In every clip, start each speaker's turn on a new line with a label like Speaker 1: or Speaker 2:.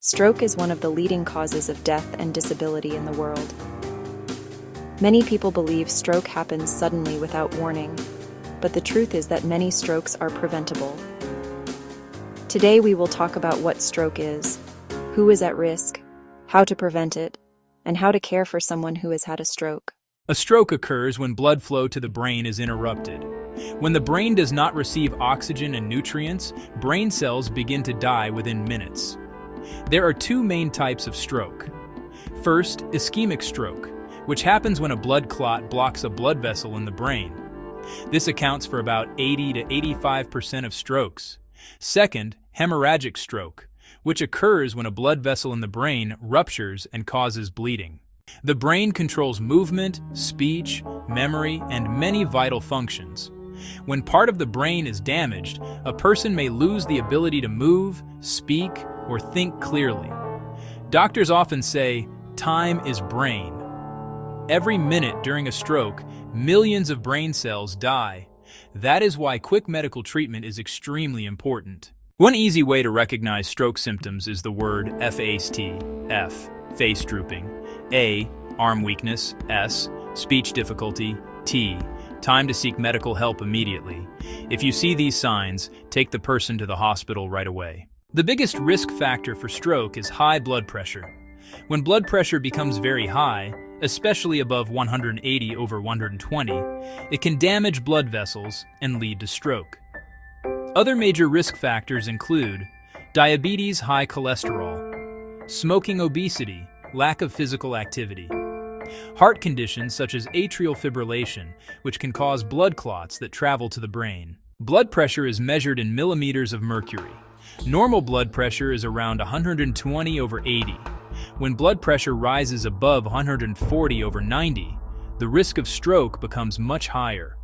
Speaker 1: Stroke is one of the leading causes of death and disability in the world. Many people believe stroke happens suddenly without warning, but the truth is that many strokes are preventable. Today we will talk about what stroke is, who is at risk, how to prevent it, and how to care for someone who has had a stroke.
Speaker 2: A stroke occurs when blood flow to the brain is interrupted. When the brain does not receive oxygen and nutrients, brain cells begin to die within minutes. There are two main types of stroke. First, ischemic stroke, which happens when a blood clot blocks a blood vessel in the brain. This accounts for about 80 to 85% of strokes. Second, hemorrhagic stroke, which occurs when a blood vessel in the brain ruptures and causes bleeding. The brain controls movement, speech, memory, and many vital functions. When part of the brain is damaged, a person may lose the ability to move, speak, or think clearly. Doctors often say, "Time is brain." Every minute during a stroke, millions of brain cells die. That is why quick medical treatment is extremely important. One easy way to recognize stroke symptoms is the word F.A.S.T. F. Face drooping. A. Arm weakness. S. Speech difficulty. T. Time to seek medical help immediately. If you see these signs, take the person to the hospital right away. The biggest risk factor for stroke is high blood pressure. When blood pressure becomes very high, especially above 180 over 120, it can damage blood vessels and lead to stroke. Other major risk factors include diabetes, high cholesterol, smoking, obesity, lack of physical activity, heart conditions such as atrial fibrillation, which can cause blood clots that travel to the brain. Blood pressure is measured in millimeters of mercury. Normal blood pressure is around 120 over 80. When blood pressure rises above 140 over 90, the risk of stroke becomes much higher.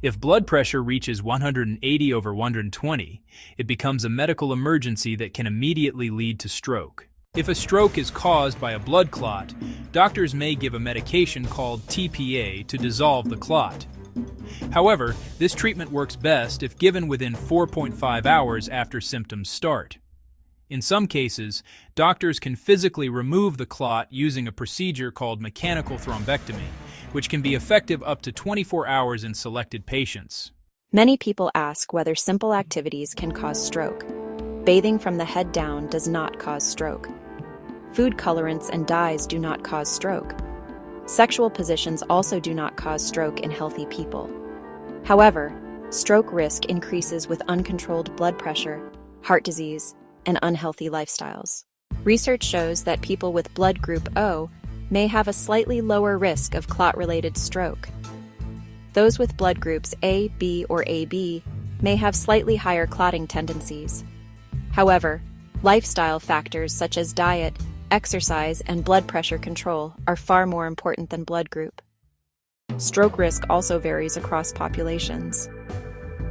Speaker 2: If blood pressure reaches 180 over 120, it becomes a medical emergency that can immediately lead to stroke. If a stroke is caused by a blood clot, doctors may give a medication called TPA to dissolve the clot. However, this treatment works best if given within 4.5 hours after symptoms start. In some cases, doctors can physically remove the clot using a procedure called mechanical thrombectomy, which can be effective up to 24 hours in selected patients.
Speaker 1: Many people ask whether simple activities can cause stroke. Bathing from the head down does not cause stroke. Food colorants and dyes do not cause stroke. Sexual positions also do not cause stroke in healthy people. However, stroke risk increases with uncontrolled blood pressure, heart disease, and unhealthy lifestyles. Research shows that people with blood group O may have a slightly lower risk of clot-related stroke. Those with blood groups A, B, or AB may have slightly higher clotting tendencies. However, lifestyle factors such as diet, exercise, and blood pressure control are far more important than blood group. Stroke risk also varies across populations.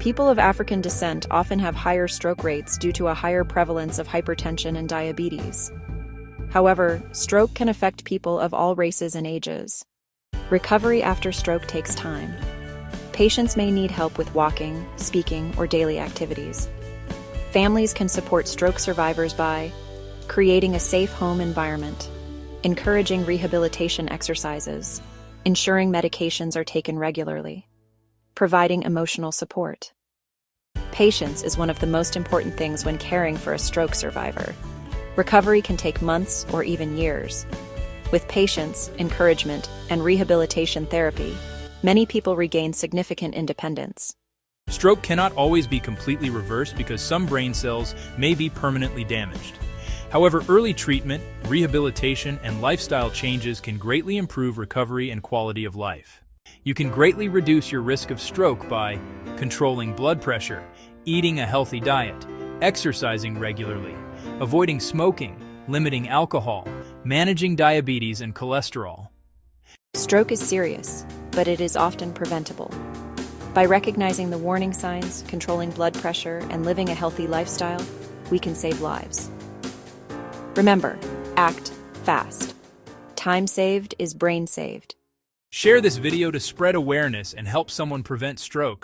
Speaker 1: People of African descent often have higher stroke rates due to a higher prevalence of hypertension and diabetes. However, stroke can affect people of all races and ages. Recovery after stroke takes time. Patients may need help with walking, speaking, or daily activities. Families can support stroke survivors by creating a safe home environment, encouraging rehabilitation exercises, ensuring medications are taken regularly, providing emotional support. Patience is one of the most important things when caring for a stroke survivor. Recovery can take months or even years. With patience, encouragement, and rehabilitation therapy, many people regain significant independence.
Speaker 2: Stroke cannot always be completely reversed because some brain cells may be permanently damaged. However, early treatment, rehabilitation, and lifestyle changes can greatly improve recovery and quality of life. You can greatly reduce your risk of stroke by controlling blood pressure, eating a healthy diet, exercising regularly, avoiding smoking, limiting alcohol, managing diabetes and cholesterol.
Speaker 1: Stroke is serious, but it is often preventable. By recognizing the warning signs, controlling blood pressure, and living a healthy lifestyle, we can save lives. Remember, act fast. Time saved is brain saved.
Speaker 2: Share this video to spread awareness and help someone prevent stroke.